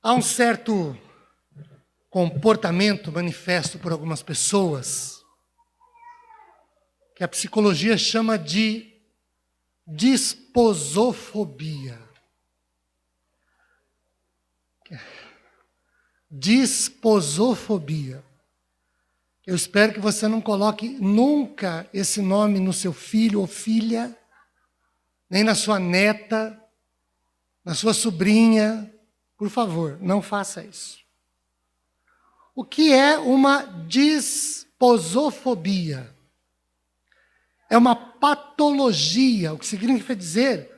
Há um certo comportamento manifesto por algumas pessoas que a psicologia chama de disposofobia. Disposofobia. Eu espero que você não coloque nunca esse nome no seu filho ou filha, nem na sua neta, na sua sobrinha. Por favor, não faça isso. O que é uma disposofobia? É uma patologia, o que significa dizer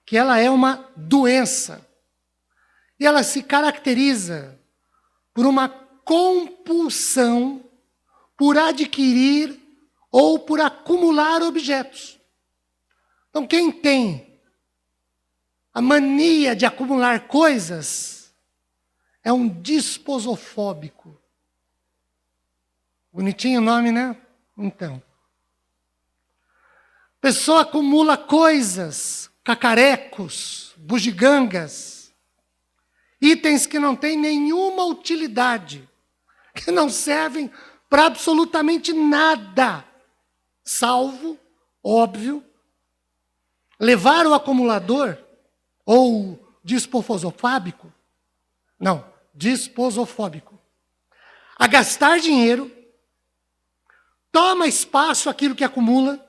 que ela é uma doença. E ela se caracteriza por uma compulsão por adquirir ou por acumular objetos. Então, quem tem a mania de acumular coisas é um disposofóbico. Bonitinho o nome, né? Então. A pessoa acumula coisas, cacarecos, bugigangas, itens que não têm nenhuma utilidade, que não servem para absolutamente nada, salvo, óbvio, levar o acumulador, ou disposofóbico, disposofóbico, a gastar dinheiro, toma espaço aquilo que acumula,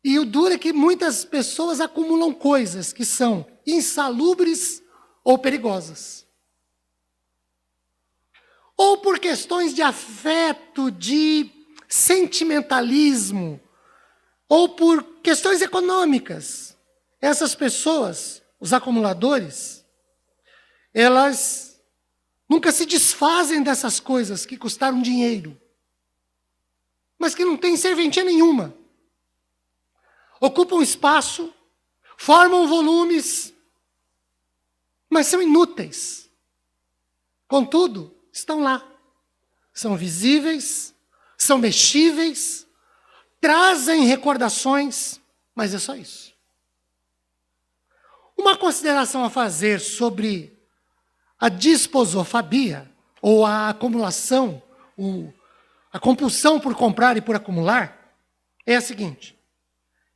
e o duro é que muitas pessoas acumulam coisas que são insalubres ou perigosas. Ou por questões de afeto, de sentimentalismo, ou por questões econômicas. Essas pessoas, os acumuladores, elas nunca se desfazem dessas coisas que custaram dinheiro, mas que não têm serventia nenhuma. Ocupam espaço, formam volumes, mas são inúteis. Contudo, estão lá. São visíveis, são mexíveis, trazem recordações, mas é só isso. Uma consideração a fazer sobre a disposofobia, ou a acumulação, a compulsão por comprar e por acumular, é a seguinte.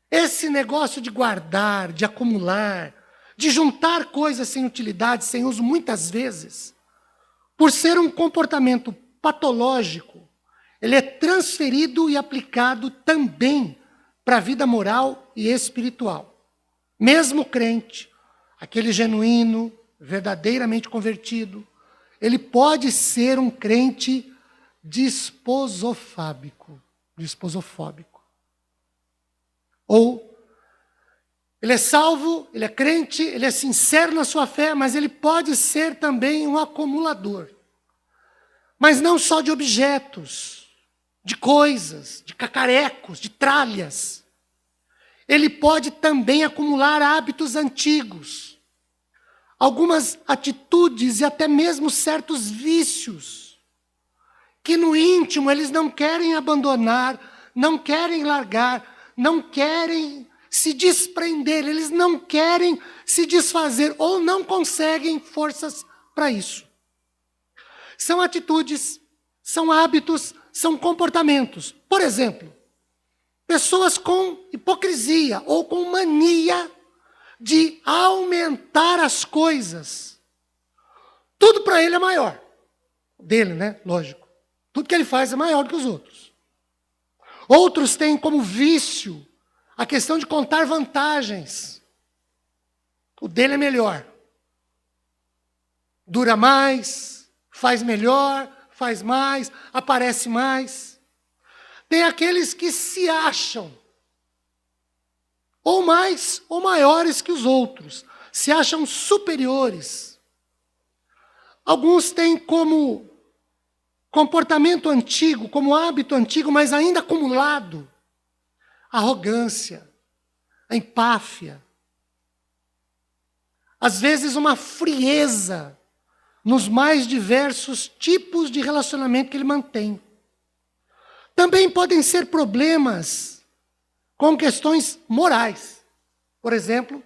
Esse negócio de guardar, de acumular, de juntar coisas sem utilidade, sem uso, muitas vezes, por ser um comportamento patológico, ele é transferido e aplicado também para a vida moral e espiritual. Mesmo crente, aquele genuíno, verdadeiramente convertido, ele pode ser um crente disposofóbico. Ou ele é salvo, ele é crente, ele é sincero na sua fé, mas ele pode ser também um acumulador. Mas não só de objetos, de coisas, de cacarecos, de tralhas. Ele pode também acumular hábitos antigos, algumas atitudes e até mesmo certos vícios, que no íntimo eles não querem abandonar, não querem largar, não querem se desprender, eles não querem se desfazer ou não conseguem forças para isso. São atitudes, são hábitos, são comportamentos. Por exemplo, pessoas com hipocrisia ou com mania de aumentar as coisas. Tudo para ele é maior. Dele, né? Lógico. Tudo que ele faz é maior do que os outros. Outros têm como vício a questão de contar vantagens. O dele é melhor. Dura mais, faz melhor, faz mais, aparece mais. Tem aqueles que se acham ou mais ou maiores que os outros, se acham superiores. Alguns têm como comportamento antigo, como hábito antigo, mas ainda acumulado, a arrogância, a empáfia, às vezes uma frieza nos mais diversos tipos de relacionamento que ele mantém. Também podem ser problemas com questões morais. Por exemplo,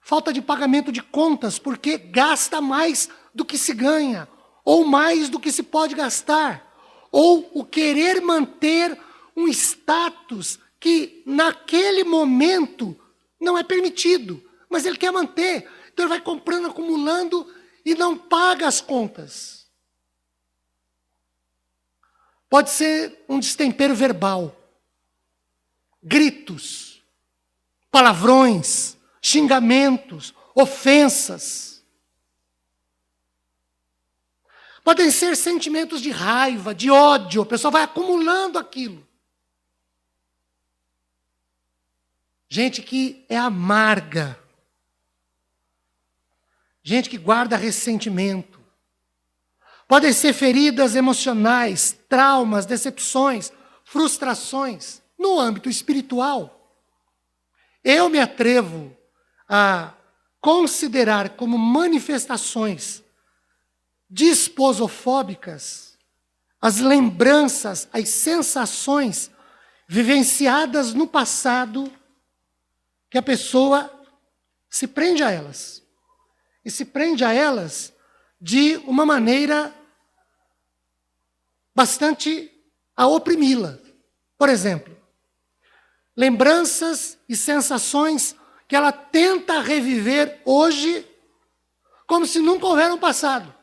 falta de pagamento de contas, porque gasta mais do que se ganha, ou mais do que se pode gastar, ou o querer manter um status que naquele momento não é permitido, mas ele quer manter. Então ele vai comprando, acumulando e não paga as contas. Pode ser um destempero verbal, gritos, palavrões, xingamentos, ofensas. Podem ser sentimentos de raiva, de ódio, a pessoa vai acumulando aquilo. Gente que é amarga. Gente que guarda ressentimento. Podem ser feridas emocionais, traumas, decepções, frustrações. No âmbito espiritual, eu me atrevo a considerar como manifestações disposofóbicas as lembranças, as sensações vivenciadas no passado, que a pessoa se prende a elas. E se prende a elas de uma maneira bastante a oprimi-la. Por exemplo, lembranças e sensações que ela tenta reviver hoje como se nunca houveram passado.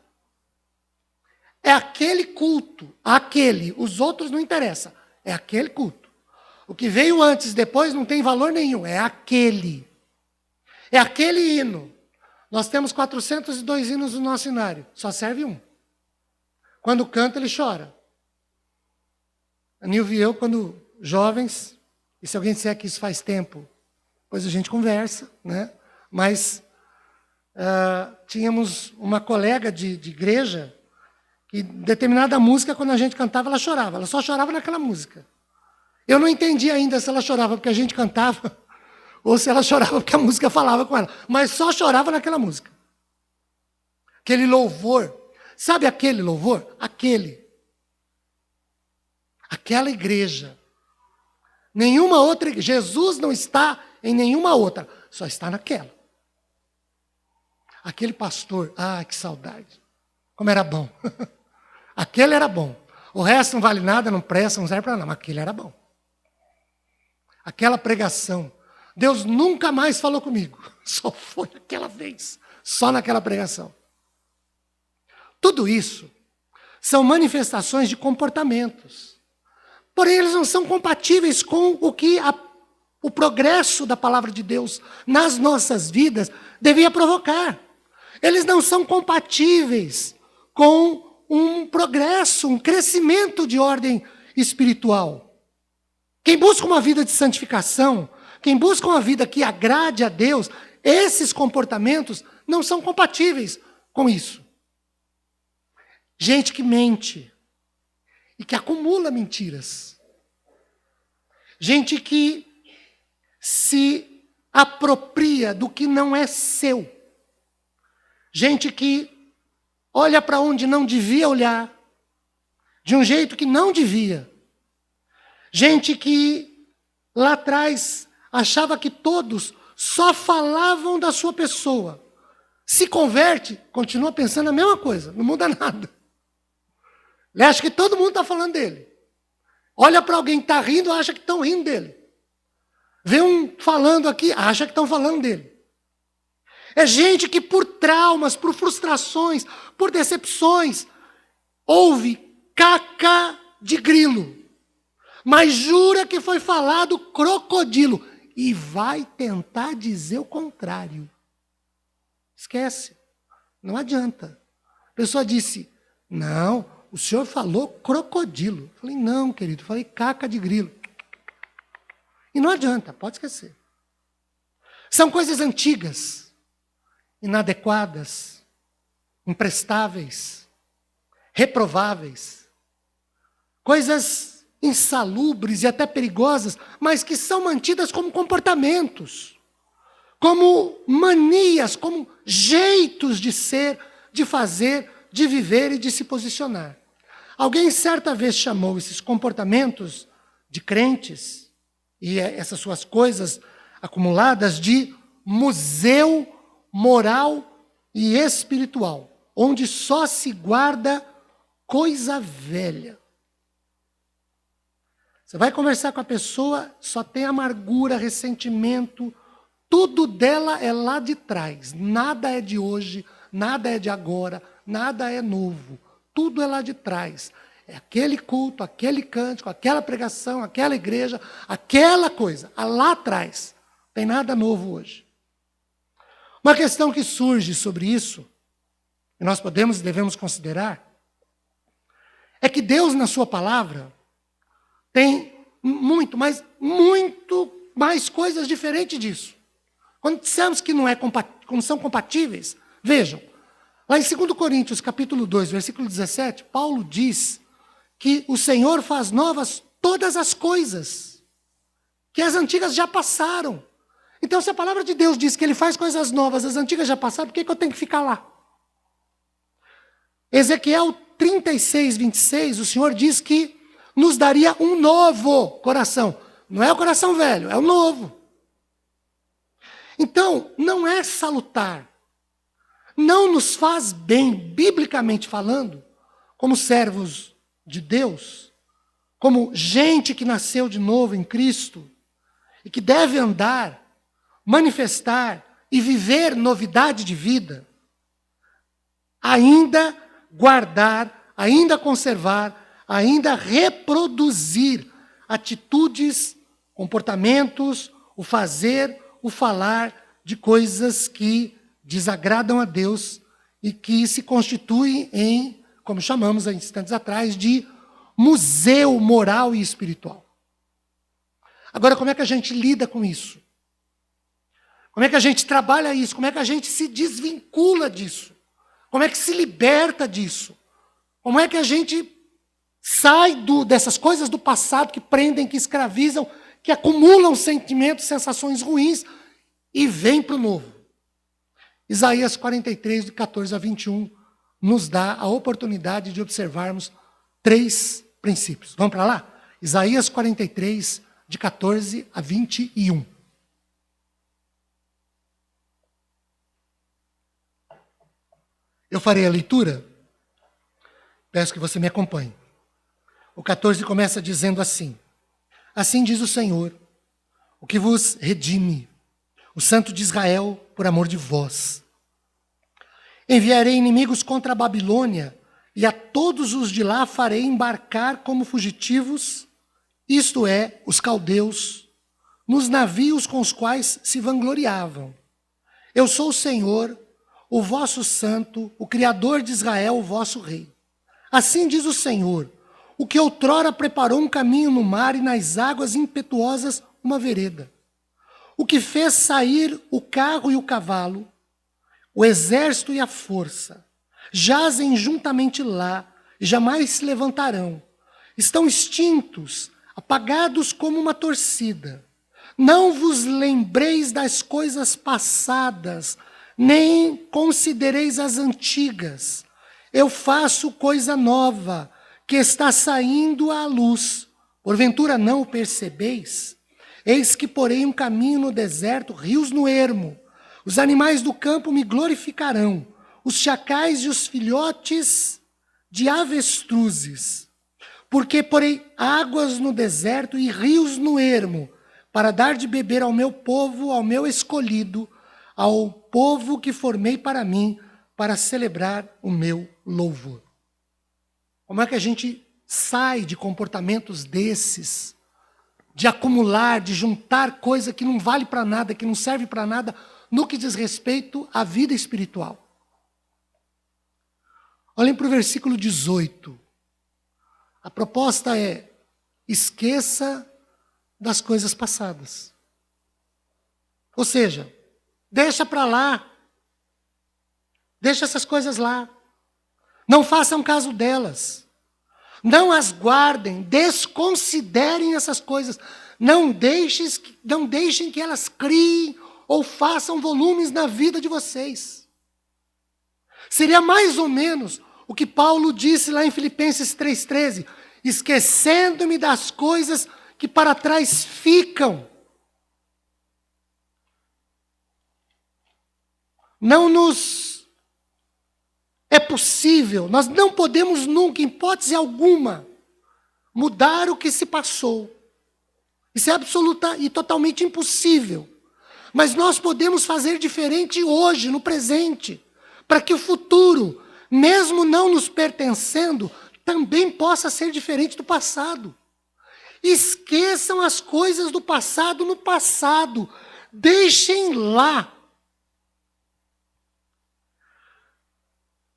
É aquele culto, os outros não interessam, é aquele culto. O que veio antes, depois, não tem valor nenhum, é aquele. É aquele hino. Nós temos 402 hinos no nosso inário, só serve um. Quando canta, ele chora. A Nilva e eu, quando jovens, e se alguém disser que isso faz tempo, depois a gente conversa, né? Mas tínhamos uma colega de igreja que determinada música, quando a gente cantava, ela chorava. Ela só chorava naquela música. Eu não entendi ainda se ela chorava porque a gente cantava ou se ela chorava porque a música falava com ela. Mas só chorava naquela música. Aquele louvor. Sabe aquele louvor? Aquela igreja. Nenhuma outra igreja. Jesus não está em nenhuma outra. Só está naquela. Aquele pastor. Ah, que saudade. Como era bom. Aquele era bom. O resto não vale nada, não presta, não serve para nada. Mas aquele era bom. Aquela pregação. Deus nunca mais falou comigo. Só foi aquela vez. Só naquela pregação. Tudo isso são manifestações de comportamentos. Porém, eles não são compatíveis com o que o progresso da palavra de Deus nas nossas vidas devia provocar. Eles não são compatíveis com um progresso, um crescimento de ordem espiritual. Quem busca uma vida de santificação, quem busca uma vida que agrade a Deus, esses comportamentos não são compatíveis com isso. Gente que mente e que acumula mentiras. Gente que se apropria do que não é seu. Gente que olha para onde não devia olhar, de um jeito que não devia. Gente que lá atrás achava que todos só falavam da sua pessoa. Se converte, continua pensando a mesma coisa, não muda nada. Ele acha que todo mundo está falando dele. Olha para alguém que está rindo, acha que estão rindo dele. Vê um falando aqui, acha que estão falando dele. É gente que por traumas, por frustrações, por decepções, ouve caca de grilo. Mas jura que foi falado crocodilo. E vai tentar dizer o contrário. Esquece. Não adianta. A pessoa disse, não, o senhor falou crocodilo. Eu falei, não, querido, eu falei caca de grilo. E não adianta, pode esquecer. São coisas antigas, inadequadas, imprestáveis, reprováveis. Coisas insalubres e até perigosas, mas que são mantidas como comportamentos, como manias, como jeitos de ser, de fazer, de viver e de se posicionar. Alguém certa vez chamou esses comportamentos de crentes e essas suas coisas acumuladas de museu moral e espiritual, onde só se guarda coisa velha. Você vai conversar com a pessoa, só tem amargura, ressentimento, tudo dela é lá de trás. Nada é de hoje, nada é de agora, nada é novo. Tudo é lá de trás. É aquele culto, aquele cântico, aquela pregação, aquela igreja, aquela coisa, lá atrás. Não tem nada novo hoje. Uma questão que surge sobre isso, e nós podemos e devemos considerar, é que Deus, na sua palavra, tem muito mais coisas diferentes disso. Quando dissemos que não são compatíveis, vejam, lá em 2 Coríntios, capítulo 2, versículo 17, Paulo diz que o Senhor faz novas todas as coisas, que as antigas já passaram. Então, se a palavra de Deus diz que Ele faz coisas novas, as antigas já passaram, por que eu tenho que ficar lá? Ezequiel 36, 26, o Senhor diz que nos daria um novo coração. Não é o coração velho, é o novo. Então, não é salutar. Não nos faz bem, biblicamente falando, como servos de Deus, como gente que nasceu de novo em Cristo, e que deve andar, manifestar e viver novidade de vida, ainda guardar, ainda conservar, ainda reproduzir atitudes, comportamentos, o fazer, o falar de coisas que desagradam a Deus e que se constituem em, como chamamos há instantes atrás, de museu moral e espiritual. Agora, como é que a gente lida com isso? Como é que a gente trabalha isso? Como é que a gente se desvincula disso? Como é que se liberta disso? Como é que a gente sai dessas coisas do passado que prendem, que escravizam, que acumulam sentimentos, sensações ruins e vem para o novo? Isaías 43, de 14 a 21, nos dá a oportunidade de observarmos 3 princípios. Vamos para lá? Isaías 43, de 14 a 21. Eu farei a leitura. Peço que você me acompanhe. O 14 começa dizendo assim: Assim diz o Senhor, o que vos redime, o Santo de Israel, por amor de vós. Enviarei inimigos contra a Babilônia, e a todos os de lá farei embarcar como fugitivos, isto é, os caldeus, nos navios com os quais se vangloriavam. Eu sou o Senhor, o vosso santo, o Criador de Israel, o vosso rei. Assim diz o Senhor, o que outrora preparou um caminho no mar e nas águas impetuosas uma vereda. O que fez sair o carro e o cavalo, o exército e a força, jazem juntamente lá e jamais se levantarão. Estão extintos, apagados como uma torcida. Não vos lembreis das coisas passadas, nem considereis as antigas. Eu faço coisa nova, que está saindo à luz. Porventura não o percebeis? Eis que porei um caminho no deserto, rios no ermo. Os animais do campo me glorificarão, os chacais e os filhotes de avestruzes. Porque porei águas no deserto e rios no ermo, para dar de beber ao meu povo, ao meu escolhido, ao povo que formei para mim, para celebrar o meu louvor. Como é que a gente sai de comportamentos desses, de acumular, de juntar coisa que não vale para nada, que não serve para nada, no que diz respeito à vida espiritual? Olhem para o versículo 18. A proposta é: esqueça das coisas passadas. Ou seja, deixa para lá. Deixa essas coisas lá. Não façam caso delas. Não as guardem, desconsiderem essas coisas. Não deixem que elas criem ou façam volumes na vida de vocês. Seria mais ou menos o que Paulo disse lá em Filipenses 3,13. Esquecendo-me das coisas que para trás ficam. não nos é possível, nós não podemos nunca, em hipótese alguma, mudar o que se passou. Isso é absoluta e totalmente impossível. Mas nós podemos fazer diferente hoje, no presente, para que o futuro, mesmo não nos pertencendo, também possa ser diferente do passado. Esqueçam as coisas do passado no passado. Deixem lá.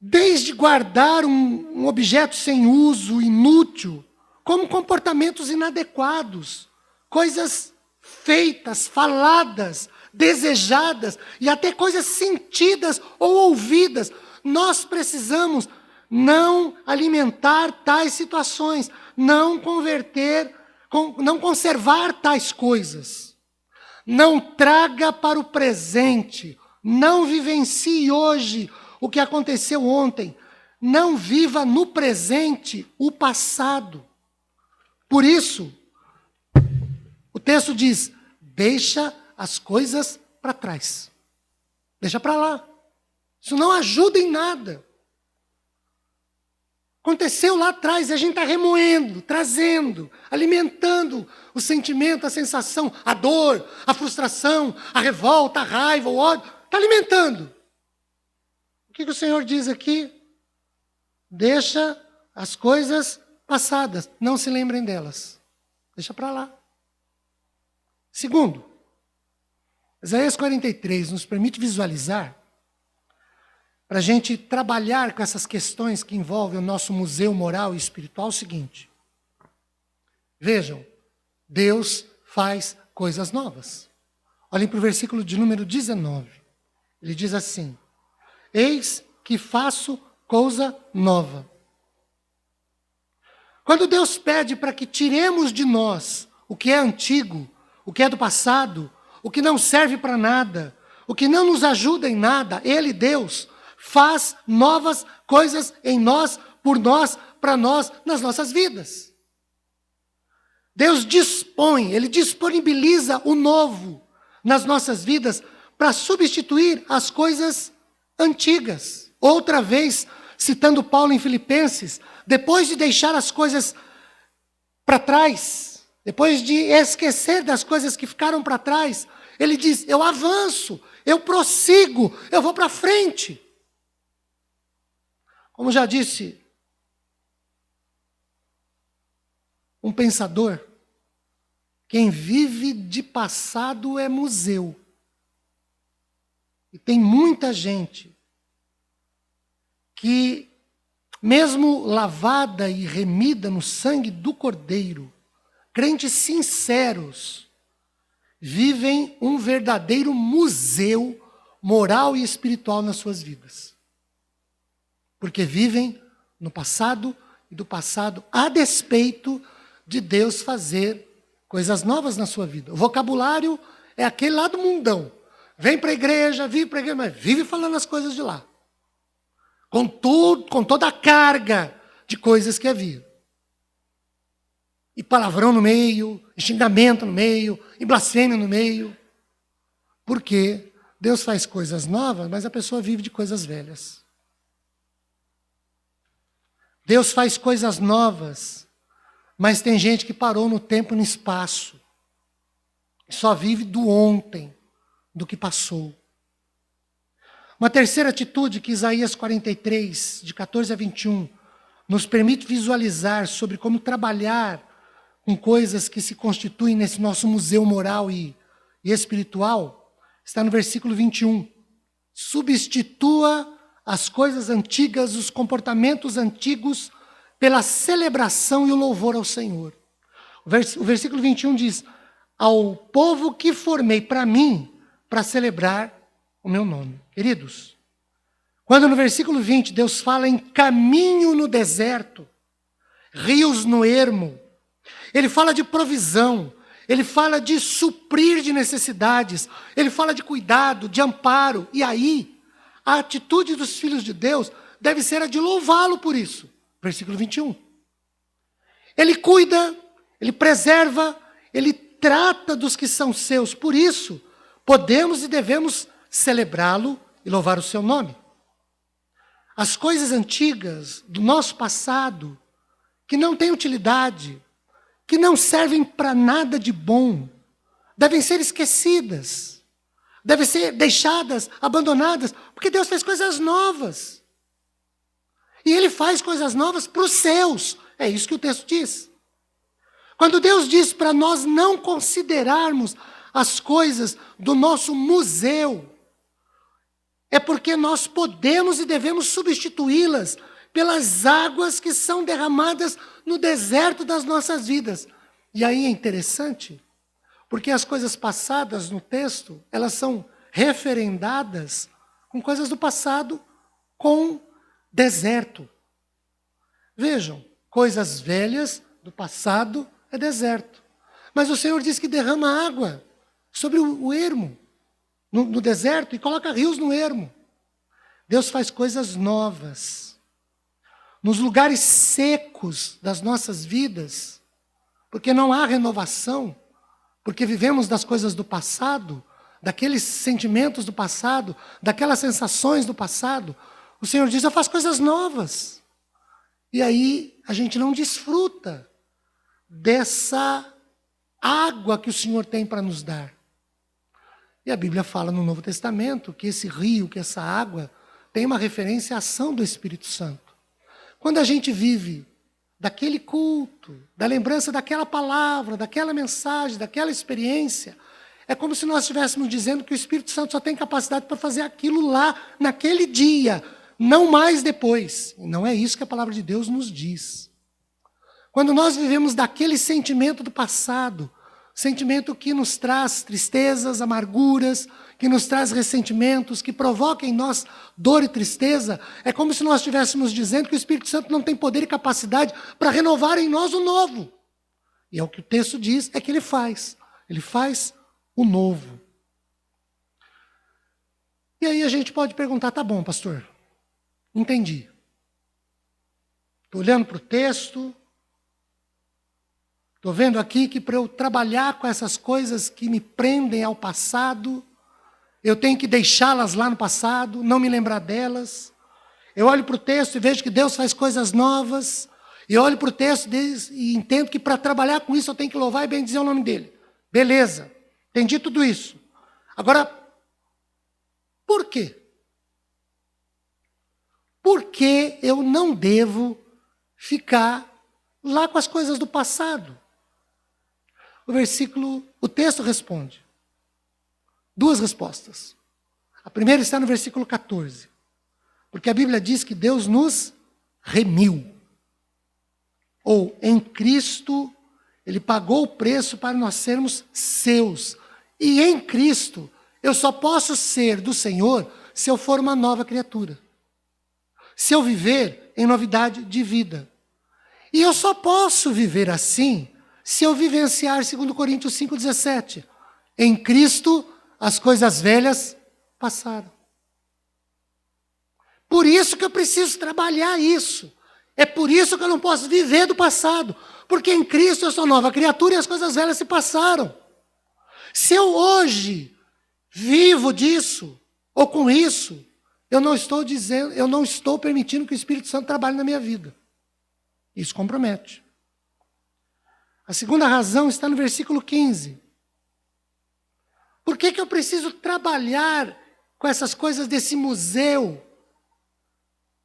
Desde guardar um objeto sem uso, inútil, como comportamentos inadequados, coisas feitas, faladas, desejadas e até coisas sentidas ou ouvidas. Nós precisamos não alimentar tais situações, não conservar tais coisas. Não traga para o presente, não vivencie hoje o que aconteceu ontem. Não viva no presente o passado. Por isso, o texto diz, deixa as coisas para trás. Deixa para lá. Isso não ajuda em nada. Aconteceu lá atrás, e a gente está remoendo, trazendo, alimentando o sentimento, a sensação, a dor, a frustração, a revolta, a raiva, o ódio. Está alimentando. O que o Senhor diz aqui? Deixa as coisas passadas, não se lembrem delas. Deixa para lá. Segundo, Isaías 43 nos permite visualizar, para a gente trabalhar com essas questões que envolvem o nosso museu moral e espiritual, o seguinte. Vejam, Deus faz coisas novas. Olhem para o versículo de número 19. Ele diz assim, eis que faço coisa nova. Quando Deus pede para que tiremos de nós o que é antigo, o que é do passado, o que não serve para nada, o que não nos ajuda em nada, Ele, Deus, faz novas coisas em nós, por nós, para nós, nas nossas vidas. Deus dispõe, Ele disponibiliza o novo nas nossas vidas para substituir as coisas antigas. Outra vez, citando Paulo em Filipenses, depois de deixar as coisas para trás, depois de esquecer das coisas que ficaram para trás, ele diz, eu avanço, eu prossigo, eu vou para frente. Como já disse um pensador, quem vive de passado é museu. E tem muita gente que, mesmo lavada e remida no sangue do Cordeiro, crentes sinceros, vivem um verdadeiro museu moral e espiritual nas suas vidas. Porque vivem no passado e do passado, a despeito de Deus fazer coisas novas na sua vida. O vocabulário é aquele lá do mundão. Vem para a igreja, vive para a igreja, mas vive falando as coisas de lá. Com toda a carga de coisas que havia. E palavrão no meio, e xingamento no meio, e blasfêmia no meio. Porque Deus faz coisas novas, mas a pessoa vive de coisas velhas. Deus faz coisas novas, mas tem gente que parou no tempo e no espaço. E só vive do ontem, do que passou. Uma terceira atitude que Isaías 43, de 14 a 21, nos permite visualizar sobre como trabalhar com coisas que se constituem nesse nosso museu moral e espiritual, está no versículo 21. Substitua as coisas antigas, os comportamentos antigos, pela celebração e o louvor ao Senhor. O versículo 21 diz, ao povo que formei para mim, para celebrar o meu nome. Queridos, quando no versículo 20 Deus fala em caminho no deserto, rios no ermo, Ele fala de provisão, Ele fala de suprir de necessidades, Ele fala de cuidado, de amparo, e aí, a atitude dos filhos de Deus deve ser a de louvá-lo por isso. Versículo 21. Ele cuida, Ele preserva, Ele trata dos que são seus, por isso, podemos e devemos celebrá-lo e louvar o seu nome. As coisas antigas do nosso passado, que não têm utilidade, que não servem para nada de bom, devem ser esquecidas, devem ser deixadas, abandonadas, porque Deus fez coisas novas. E Ele faz coisas novas para os céus. É isso que o texto diz. Quando Deus diz para nós não considerarmos as coisas do nosso museu, é porque nós podemos e devemos substituí-las pelas águas que são derramadas no deserto das nossas vidas. E aí é interessante, porque as coisas passadas no texto, elas são referendadas com coisas do passado, com deserto. Vejam, coisas velhas do passado é deserto. Mas o Senhor diz que derrama água sobre o ermo, no deserto, e coloca rios no ermo. Deus faz coisas novas. Nos lugares secos das nossas vidas, porque não há renovação, porque vivemos das coisas do passado, daqueles sentimentos do passado, daquelas sensações do passado, o Senhor diz, eu faço coisas novas. E aí a gente não desfruta dessa água que o Senhor tem para nos dar. E a Bíblia fala no Novo Testamento que esse rio, que essa água, tem uma referência à ação do Espírito Santo. Quando a gente vive daquele culto, da lembrança daquela palavra, daquela mensagem, daquela experiência, é como se nós estivéssemos dizendo que o Espírito Santo só tem capacidade para fazer aquilo lá, naquele dia, não mais depois. E não é isso que a palavra de Deus nos diz. Quando nós vivemos daquele sentimento do passado, sentimento que nos traz tristezas, amarguras, que nos traz ressentimentos, que provoca em nós dor e tristeza, é como se nós estivéssemos dizendo que o Espírito Santo não tem poder e capacidade para renovar em nós o novo. E é o que o texto diz, é que ele faz. Ele faz o novo. E aí a gente pode perguntar, tá bom, pastor, entendi. Estou olhando para o texto, estou vendo aqui que para eu trabalhar com essas coisas que me prendem ao passado, eu tenho que deixá-las lá no passado, não me lembrar delas. Eu olho para o texto e vejo que Deus faz coisas novas. E olho para o texto e entendo que para trabalhar com isso eu tenho que louvar e bendizer o nome dele. Beleza, entendi tudo isso. Agora, por quê? Por que eu não devo ficar lá com as coisas do passado? O texto responde. Duas respostas. A primeira está no versículo 14. Porque a Bíblia diz que Deus nos remiu. Ou, em Cristo, Ele pagou o preço para nós sermos seus. E em Cristo, eu só posso ser do Senhor se eu for uma nova criatura. Se eu viver em novidade de vida. E eu só posso viver assim se eu vivenciar 2 Coríntios 5,17. Em Cristo, as coisas velhas passaram. Por isso que eu preciso trabalhar isso. É por isso que eu não posso viver do passado. Porque em Cristo eu sou nova criatura e as coisas velhas se passaram. Se eu hoje vivo disso, ou com isso, eu não estou permitindo que o Espírito Santo trabalhe na minha vida. Isso compromete. A segunda razão está no versículo 15. Por que eu preciso trabalhar com essas coisas desse museu,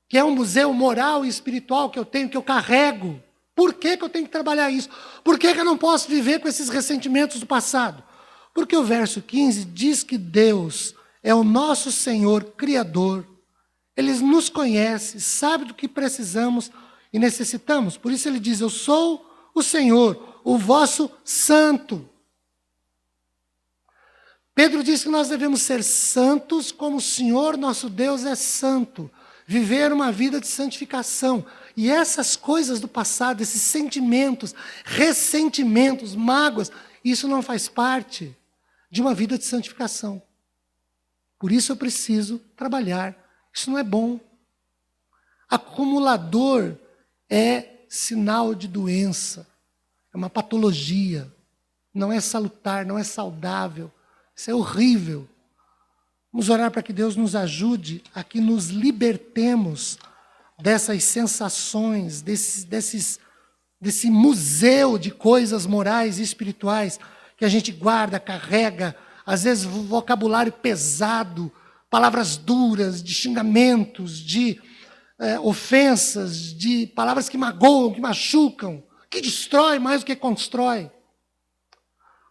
que é um museu moral e espiritual que eu tenho, que eu carrego? Por que eu tenho que trabalhar isso? Por que eu não posso viver com esses ressentimentos do passado? Porque o verso 15 diz que Deus é o nosso Senhor Criador. Ele nos conhece, sabe do que precisamos e necessitamos. Por isso ele diz, eu sou o Senhor, o vosso santo. Pedro diz que nós devemos ser santos como o Senhor nosso Deus é santo. Viver uma vida de santificação. E essas coisas do passado, esses sentimentos, ressentimentos, mágoas, isso não faz parte de uma vida de santificação. Por isso eu preciso trabalhar. Isso não é bom. Acumulador é sinal de doença. É uma patologia. Não é salutar, não é saudável. Isso é horrível. Vamos orar para que Deus nos ajude a que nos libertemos dessas sensações, desse museu de coisas morais e espirituais que a gente guarda, carrega, às vezes vocabulário pesado, palavras duras, de xingamentos, de ofensas, de palavras que magoam, que machucam, que destrói mais do que constrói.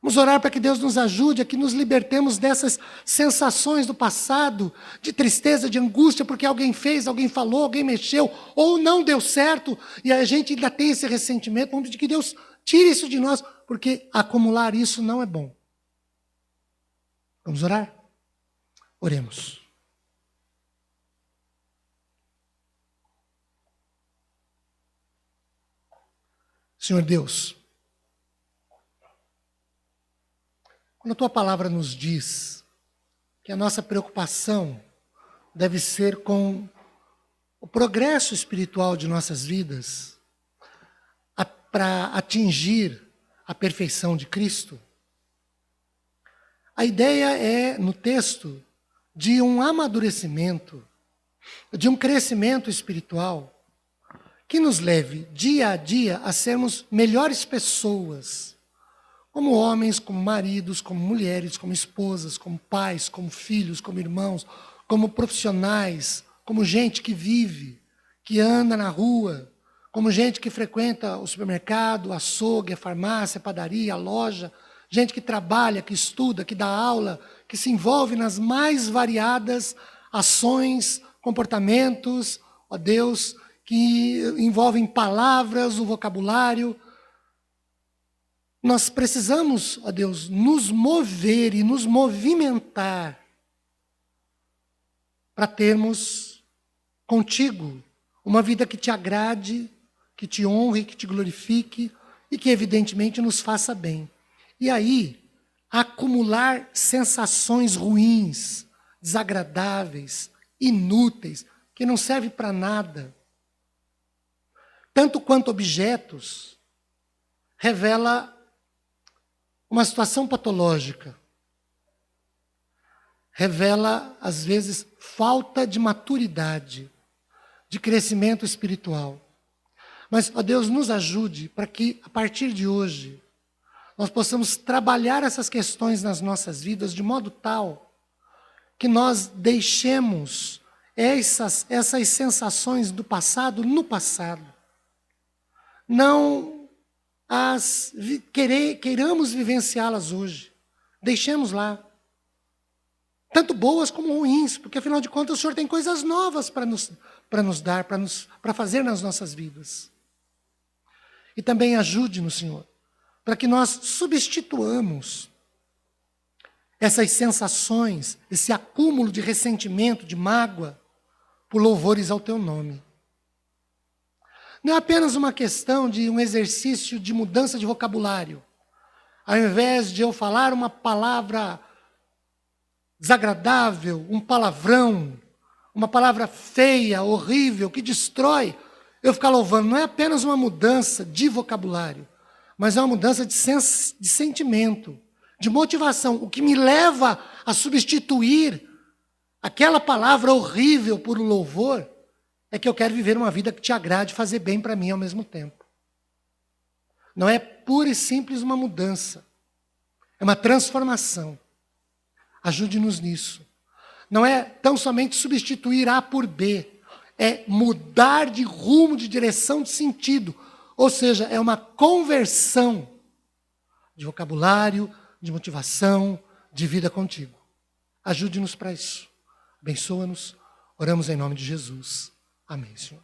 Vamos orar para que Deus nos ajude a que nos libertemos dessas sensações do passado, de tristeza, de angústia, porque alguém fez, alguém falou, alguém mexeu, ou não deu certo, e a gente ainda tem esse ressentimento. Vamos pedir que Deus tire isso de nós, porque acumular isso não é bom. Vamos orar? Oremos. Senhor Deus, quando a Tua palavra nos diz que a nossa preocupação deve ser com o progresso espiritual de nossas vidas, para atingir a perfeição de Cristo, a ideia é, no texto, de um amadurecimento, de um crescimento espiritual, que nos leve dia a dia a sermos melhores pessoas, como homens, como maridos, como mulheres, como esposas, como pais, como filhos, como irmãos, como profissionais, como gente que vive, que anda na rua, como gente que frequenta o supermercado, o açougue, a farmácia, a padaria, a loja, gente que trabalha, que estuda, que dá aula, que se envolve nas mais variadas ações, comportamentos, ó Deus, que envolvem palavras, o vocabulário. Nós precisamos, ó Deus, nos mover e nos movimentar para termos contigo uma vida que te agrade, que te honre, que te glorifique e que evidentemente nos faça bem. E aí, acumular sensações ruins, desagradáveis, inúteis, que não servem para nada, tanto quanto objetos, revela uma situação patológica. Revela, às vezes, falta de maturidade, de crescimento espiritual. Mas, ó Deus, nos ajude para que, a partir de hoje, nós possamos trabalhar essas questões nas nossas vidas de modo tal que nós deixemos essas sensações do passado no passado. Não queiramos vivenciá-las hoje. Deixemos lá. Tanto boas como ruins, porque afinal de contas o Senhor tem coisas novas para nos dar, para fazer nas nossas vidas. E também ajude-nos, Senhor, para que nós substituamos essas sensações, esse acúmulo de ressentimento, de mágoa, por louvores ao Teu nome. Não é apenas uma questão de um exercício de mudança de vocabulário. Ao invés de eu falar uma palavra desagradável, um palavrão, uma palavra feia, horrível, que destrói, eu ficar louvando. Não é apenas uma mudança de vocabulário, mas é uma mudança de sentimento, de motivação. O que me leva a substituir aquela palavra horrível por um louvor é que eu quero viver uma vida que te agrade, fazer bem para mim ao mesmo tempo. Não é pura e simples uma mudança, é uma transformação. Ajude-nos nisso. Não é tão somente substituir A por B, é mudar de rumo, de direção, de sentido. Ou seja, é uma conversão de vocabulário, de motivação, de vida contigo. Ajude-nos para isso. Abençoa-nos. Oramos em nome de Jesus. Amém, Senhor.